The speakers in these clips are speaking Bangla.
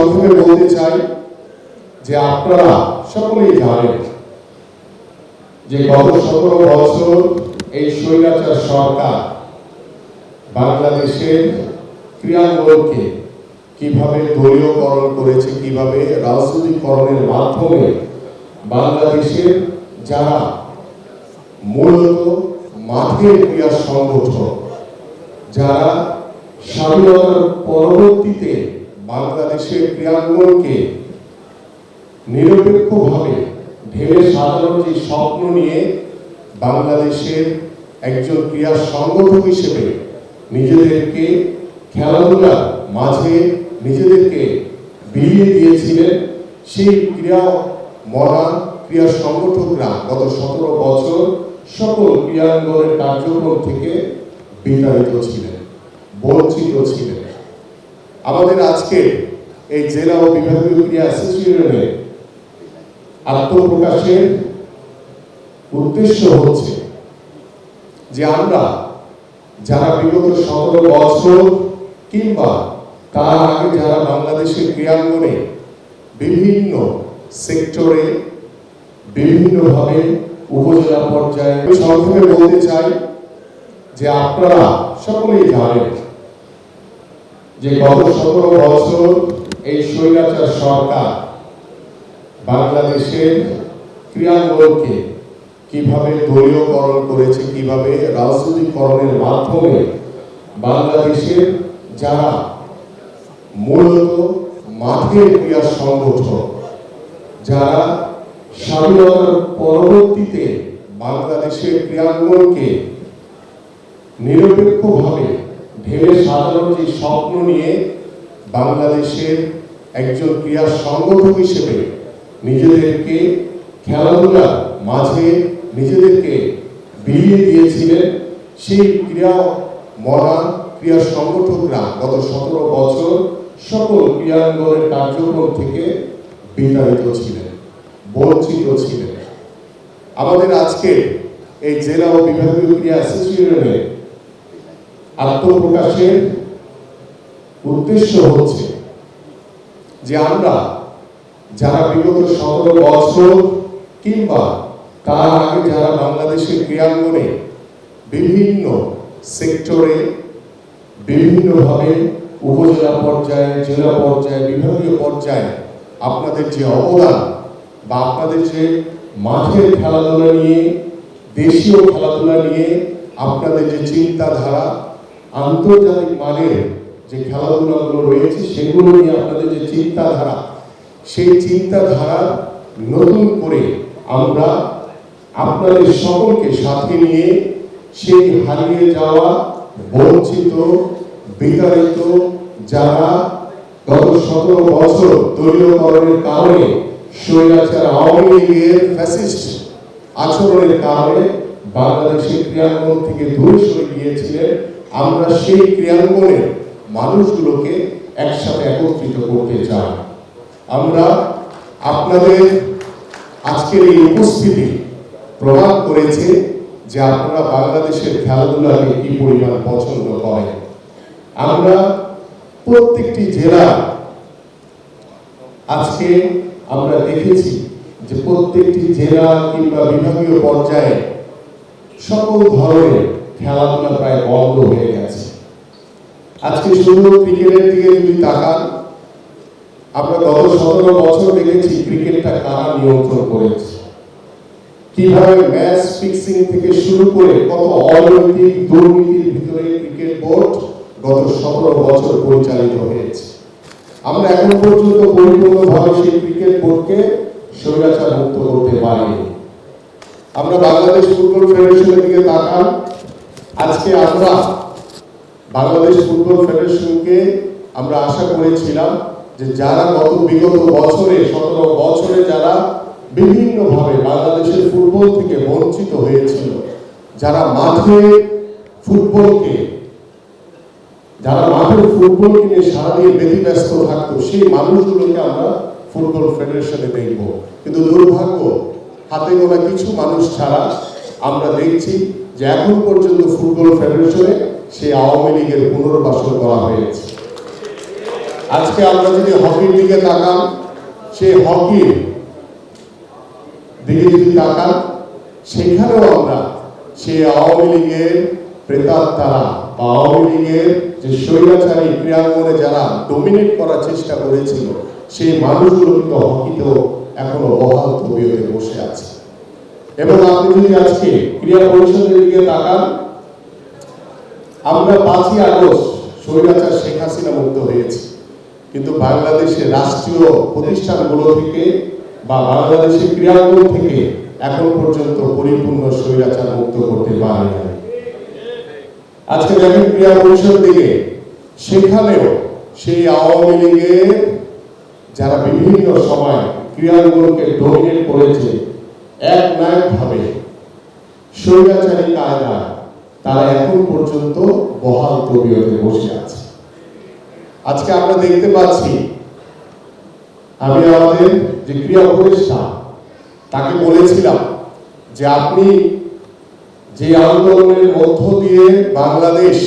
সংক্ষেপে বলতে চাই যে আপনারা সকলেই জানেন যে গত 17 বছর এই স্বৈরাচার সরকার বাংলাদেশের ক্রীড়াঙ্গনকে কিভাবে দলীয়করণ করেছে, কিভাবে রাজনৈতিকরণের মাধ্যমে বাংলাদেশের যারা মূলত মাঠের ক্রীড়া সংগঠক, যারা স্বাধীনতার পরবর্তীতে বাংলাদেশের ক্রীড়াঙ্গনকে নিরপেক্ষভাবে ঢেলে সাজানোর যে স্বপ্ন নিয়ে বাংলাদেশের একজন ক্রীড়া সংগঠক হিসেবে নিজেদেরকে খেলাধুলার মাঝে নিজেদেরকে বিলিয়ে দিয়েছিলেন, সেই ক্রীড়া সংগঠকরা গত 17 বছর সকল ক্রীড়াঙ্গনের কার্যক্রম থেকে বিতাড়িত ছিলেন, বঞ্চিত ছিলেন। আমাদের আজকে এই জেলা ও বিভাগীয় ক্রীড়া অ্যাসোসিয়েশনের আত্মপ্রকাশের উদ্দেশ্য হচ্ছে যে আমরা যারা বিগত 17 বছর কিংবা তার আগে যারা বাংলাদেশের ক্রীড়াঙ্গনে বিভিন্ন সেক্টরে বিভিন্নভাবে উপজেলা পর্যায়ে, সংক্ষেপে বলতে চাই যে আপনারা সকলেই জানেন যে গত 17 বছর এই স্বৈরাচার সরকার বাংলাদেশের ক্রীড়াঙ্গনকে কিভাবে দলীয়করণ করেছে, কিভাবে রাজনৈতিকরণের মাধ্যমে বাংলাদেশের যারা মূলত মাঠের ক্রীড়া সংগঠক, যারা স্বাধীনতার পরবর্তীতে বাংলাদেশের ক্রীড়াঙ্গনকে নিরপেক্ষভাবে ঢেলে সাজানোর যে স্বপ্ন নিয়ে বাংলাদেশের একজন ক্রীড়া সংগঠক হিসেবে নিজেদেরকে খেলাধুলার মাঝে নিজেদেরকে বিলিয়ে দিয়েছিলেন, সেই ক্রীড়া সংগঠকরা গত 17 বছর সকল ক্রীড়াঙ্গনের কার্যক্রম থেকে বিতাড়িত ছিলেন, বঞ্চিত ছিলেন। আমাদের আজকে এই জেলা ও বিভাগীয় ক্রীড়া অ্যাসোসিয়েশনের আত্মপ্রকাশের উদ্দেশ্য হচ্ছে যে আমরা যারা বিগত 17 বছর কিংবা তার আগে যারা বাংলাদেশের ক্রীড়াঙ্গনে বিভিন্ন সেক্টরে বিভিন্নভাবে উপজেলা পর্যায়ে, জেলা পর্যায়ে, বিভাগীয় পর্যায়ে আপনাদের যে অবদান বা আপনাদের যে মাঠের খেলাধুলা নিয়ে, দেশীয় খেলাধুলা নিয়ে আপনাদের যে চিন্তাধারা, আন্তর্জাতিক মানের যে খেলাধুলাগুলো রয়েছে সেগুলো নিয়ে আপনাদের যে চিন্তাধারা, সেই চিন্তাধারা নতুন করে আমরা আপনাদের সকলকে সাথে নিয়ে সেই হারিয়ে যাওয়া, বঞ্চিত, বিতাড়িত যারা গত 17 বছর দলীয়করণের কারণে, স্বৈরাচার আওয়ামী লীগের ফ্যাসিস্ট আচরণের কারণে বাংলাদেশের ক্রীড়াঙ্গন থেকে দূরে সরে গিয়েছিলেন, আমরা সেই ক্রীড়াঙ্গনের মানুষগুলোকে একসাথে একত্রিত করতে চাই। আমরা আপনাদের আজকের এই উপস্থিতি প্রমাণ করেছে যে আপনারা বাংলাদেশের খেলাধুলাকে কি পরিমাণ পছন্দ করেন। আমরা প্রত্যেকটি জেলা আজকে আমরা দেখেছি যে প্রত্যেকটি জেলা কিংবা বিভাগীয় পর্যায়ে সকল ধরনের খেলাধুলা প্রায় বন্ধ হয়ে গেছে। আজকে শুধু ক্রিকেটের দিকে যদি তাকান, আমরা গত 17 বছর দেখেছি ক্রিকেটটা কারা নিয়ন্ত্রণ করেছে, কিভাবে ম্যাচ ফিক্সিং থেকে শুরু করে কত অনৈতিক দুর্নীতির ভিতরে ক্রিকেট বোর্ড গত 17 বছর পরিচালিত হয়েছে। আমরা এখন পর্যন্ত পরিপূর্ণভাবে সেই ক্রিকেট বোর্ডকে স্বৈরাচার মুক্ত করতে পারিনি। আমরা বাংলাদেশ ফুটবল ফেডারেশনের দিকে তাকান, আজকে আমরা বাংলাদেশ ফুটবল ফেডারেশনকে আমরা আশা করেছিলাম যে যারা বিগত বছরে 17 বছরে যারা বিভিন্নভাবে বাংলাদেশের ফুটবল থেকে বঞ্চিত হয়েছিল, যারা মাঠের ফুটবলকে নিয়ে সারাদিন ব্যতিব্যস্ত থাকতো, সেই মানুষগুলোকে আমরা ফুটবল ফেডারেশনে দেখব। কিন্তু দুর্ভাগ্য, হাতে গোনা কিছু মানুষ ছাড়া আমরা দেখছি যে এখন পর্যন্ত ফুটবল ফেডারেশনে সেই আওয়ামী লীগের পুনর্বাসন করা হয়েছে। আজকে আমরা যদি হকির দিকে তাকান, সেই হকির দিকে যদি তাকান, সেখানেও আমরা সেই আওয়ামী লীগের প্রেতাত্মারা বা আওয়ামী লীগের যে স্বৈরাচারী ক্রীড়াঙ্গনে যারা ডমিনেট করার চেষ্টা করেছিল, সেই মানুষগুলো কিন্তু হকিতেও এখনো বহাল তবিয়তে বসে আছে। এবং আপনি যদি আজকে ক্রীড়া পরিষদের দিকে তাকান, আমরা 5ই আগস্ট স্বৈরাচার শেখ হাসিনা মুক্ত হয়েছি, কিন্তু বাংলাদেশের রাষ্ট্রীয় প্রতিষ্ঠানগুলো থেকে বা বাংলাদেশের ক্রীড়াঙ্গন থেকে এখন পর্যন্ত পরিপূর্ণ স্বৈরাচার মুক্ত করতে পারেনি। আজকে দেখেন ক্রীড়া পরিষদ দিকে, সেখানেও সেই আওয়ামী লীগের যারা বিভিন্ন সময় ক্রীড়াঙ্গনকে ডমিনেট করেছে, একনায়কভাবে স্বৈরাচারী কায়দায় তারা এখন পর্যন্ত বহাল তবিয়তে বসে আছে। আজকে আমরা দেখতে পাচ্ছি, আমি আমাদের যে ক্রীড়া উপদেষ্টা তাকে বলেছিলাম যে আপনি যে আন্দোলনের মধ্য দিয়ে বাংলাদেশ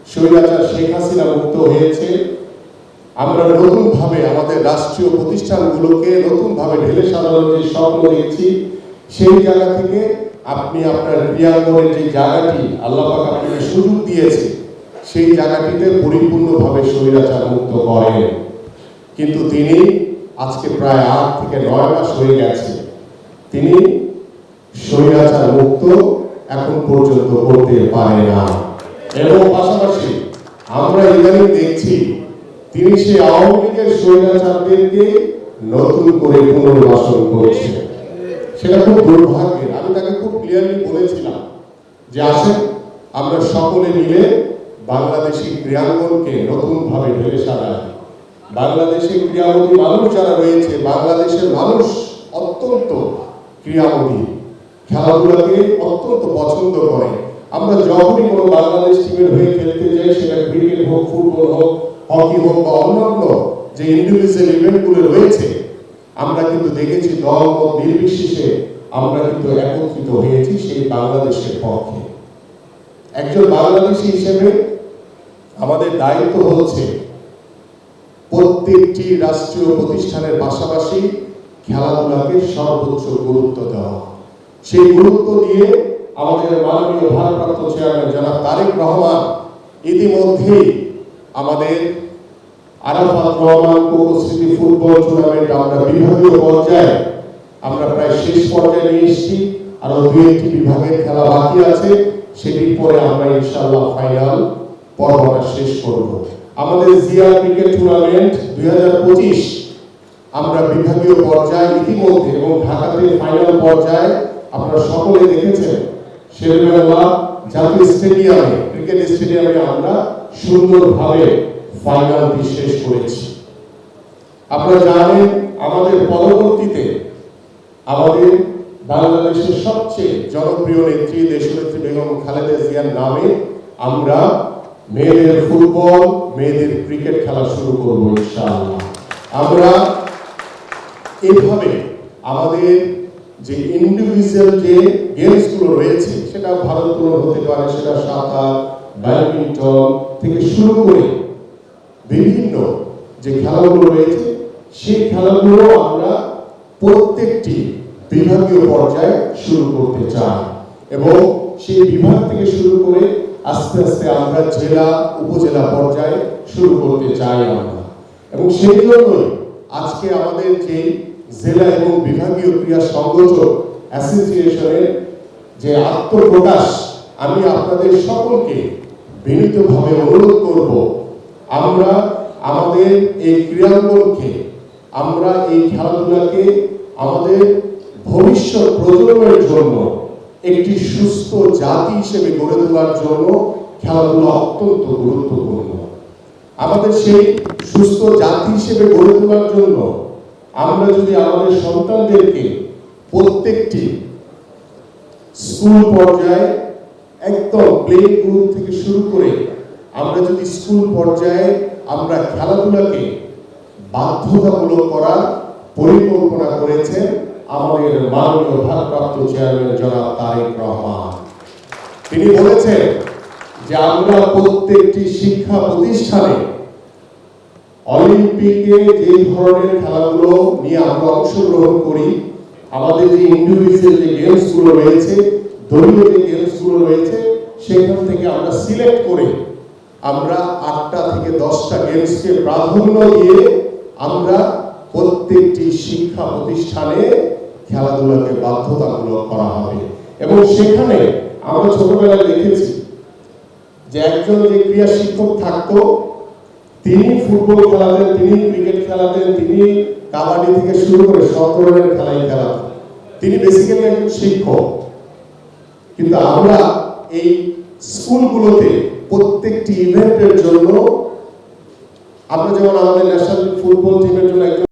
স্বৈরাচার শেখ হাসিনা মুক্ত হয়েছে, আমরা নতুনভাবে আমাদের রাষ্ট্রীয় প্রতিষ্ঠানগুলোকে নতুনভাবে ঢেলে সাজানোর যে স্বপ্ন দেখছি, সেই জায়গা থেকে আপনি আপনার ক্রীড়াঙ্গনের যে জায়গাটি আল্লাহ পাক আপনাকে সুযোগ দিয়েছে, সেই জায়গাটিতে পরিপূর্ণভাবে স্বৈরাচার মুক্ত করেন। কিন্তু তিনি আজকে প্রায় 8 থেকে 9 মাস হয়ে গেছে, তিনি স্বৈরাচার মুক্ত এখন পর্যন্ত করতে পারে না। এবং পাশাপাশি আমরা ইদানিং দেখছি তিনি সেই আওয়ামী লীগের স্বৈরাচারদেরকে নতুন করে পুনর্বাসন করছে। সেটা খুব দুর্ভাগ্যের। আমি তাকে খুব ক্লিয়ারলি বলেছিলাম যে আসেন আমরা সকলে মিলে বাংলাদেশি ক্রীড়াঙ্গনকে নতুনভাবে ঢেলে সাজাই। বাংলাদেশের ক্রীড়ামোদী মানুষ যারা রয়েছে, বাংলাদেশের মানুষ অত্যন্ত ক্রীড়ামোদী, খেলাধুলাকে অত্যন্ত পছন্দ করে। আমরা যখনই কোনো বাংলাদেশ টিমের হয়ে খেলতে যাই, সেটা ক্রিকেট হোক, ফুটবল হোক, হকি হোক বা অন্যান্য যে ইন্ডিভিজুয়াল ইভেন্টগুলো রয়েছে, আমরা কিন্তু দেখেছি দল ও নির্বিশেষে আমরা কিন্তু একত্রিত হয়েছি সেই বাংলাদেশের পক্ষে। একজন বাংলাদেশী হিসেবে আমাদের দায়িত্ব হচ্ছে প্রত্যেকটি রাষ্ট্রীয় প্রতিষ্ঠানের পাশাপাশি খেলাধুলাকে সর্বোচ্চ গুরুত্ব দেওয়া। সেই গুরুত্ব দিয়ে আমাদের মাননীয় ভারপ্রাপ্ত চেয়ারম্যান জনাব তারেক রহমান ইতিমধ্যেই আমাদের আরাফাত রহমান স্মৃতি ফুটবল টুর্নামেন্ট আমরা বিভাগীয় পর্যায়ে আমরা প্রায় শেষ পর্যায়ে নিয়ে এসেছি। আরো 2-1টি বিভাগের খেলা বাকি আছে, সেটির পরে আমরা ইনশাআল্লাহ ফাইনাল পর্বটা শেষ করব। আমাদের জিয়া ক্রিকেট টুর্নামেন্ট 2025 আমরা বিভাগীয় পর্যায়ে ইতিমধ্যে এবং ঢাকাতে ফাইনাল পর্যায়ে আপনারা সকলে দেখেছেন শেরেবাংলা জাতীয় স্টেডিয়ামে, ক্রিকেট স্টেডিয়ামে আমরা সুন্দরভাবে ফাইনালটি শেষ করেছি। আপনারা জানেন আমাদের পরবর্তীতে আমাদের বাংলাদেশের সবচেয়ে জনপ্রিয় নেত্রী দেশনেত্রী বেগম খালেদা জিয়ার নামে আমরা মেয়েদের ফুটবল, মেয়েদের ক্রিকেট খেলা শুরু করব ইনশাআল্লাহ। আমরা এইভাবে আমাদের যে ইন্ডিভিজুয়াল যে গেমসগুলো রয়েছে, সেটা ভারোত্তোলন হতে পারে, সেটা সাঁতার, ব্যাডমিন্টন থেকে শুরু করে বিভিন্ন যে খেলাগুলো রয়েছে, সেই খেলাগুলো আমরা প্রত্যেকটি বিভাগীয় পর্যায়ে শুরু করতে চাই এবং সেই বিভাগ থেকে শুরু করে আস্তে আস্তে আমরা জেলা উপজেলা পর্যায়ে শুরু করতে চাই আমরা। এবং সেই জন্যই আজকে আমাদের যে জেলা এবং বিভাগীয় ক্রীড়া সংগঠন অ্যাসোসিয়েশনের যে আত্মপ্রকাশ, আমি আপনাদের সকলকে বিনীতভাবে অনুরোধ করব, আমরা আমাদের এই ক্রীড়াঙ্গনকে, আমরা এই খেলাধুলাকে আমাদের ভবিষ্যৎ প্রজন্মের জন্য একটি সুস্থ জাতি হিসেবে গড়ে তোলার জন্য খেলাধুলা অত্যন্ত গুরুত্বপূর্ণ। আমাদের সেই সুস্থ জাতি হিসেবে গড়ে তোলার জন্য আমরা যদি আমাদের সন্তানদেরকে প্রত্যেকটি স্কুল পর্যায়ে একদম প্লে গ্রুপ থেকে শুরু করে আমরা যদি স্কুল পর্যায়ে আমরা খেলাধুলাকে বাধ্যতামূলক করার পরিকল্পনা করেছেন আমাদের মাননীয় ভারপ্রাপ্ত চেয়ারম্যান জনাব তারেক রহমান। তিনি বলেছেন যে আমরা প্রত্যেকটি শিক্ষা প্রতিষ্ঠানে অলিম্পিকে যে ধরনের খেলাগুলো নিয়ে আমরা অংশগ্রহণ করি, আমাদের যে ইন্ডিভিজুয়াল যে গেমস গুলো রয়েছে, দলীয় যে গেমস গুলো রয়েছে, সেখান থেকে আমরা সিলেক্ট করে আমরা 8টা থেকে 10টা গেমসকে প্রাধান্য দিয়ে আমরা প্রত্যেকটি শিক্ষা প্রতিষ্ঠানে খেলাধুলাকে বাধ্যতামূলক করা হবে। এবং সেখানে আমরা ছোটবেলায় দেখেছি যে একজন যে ক্রীড়া শিক্ষক থাকতো, তিনি ফুটবল খেলাতেন, তিনি ক্রিকেট খেলাতেন, তিনি কাবাডি থেকে শুরু করে সব ধরনের খেলাই খেলাতেন। তিনি বেসিক্যালি একজন শিক্ষক। কিন্তু আমরা এই স্কুলগুলোতে প্রত্যেকটি ইভেন্টের জন্য, আমরা যেমন আমাদের ন্যাশনাল ফুটবল টিমের জন্য একজন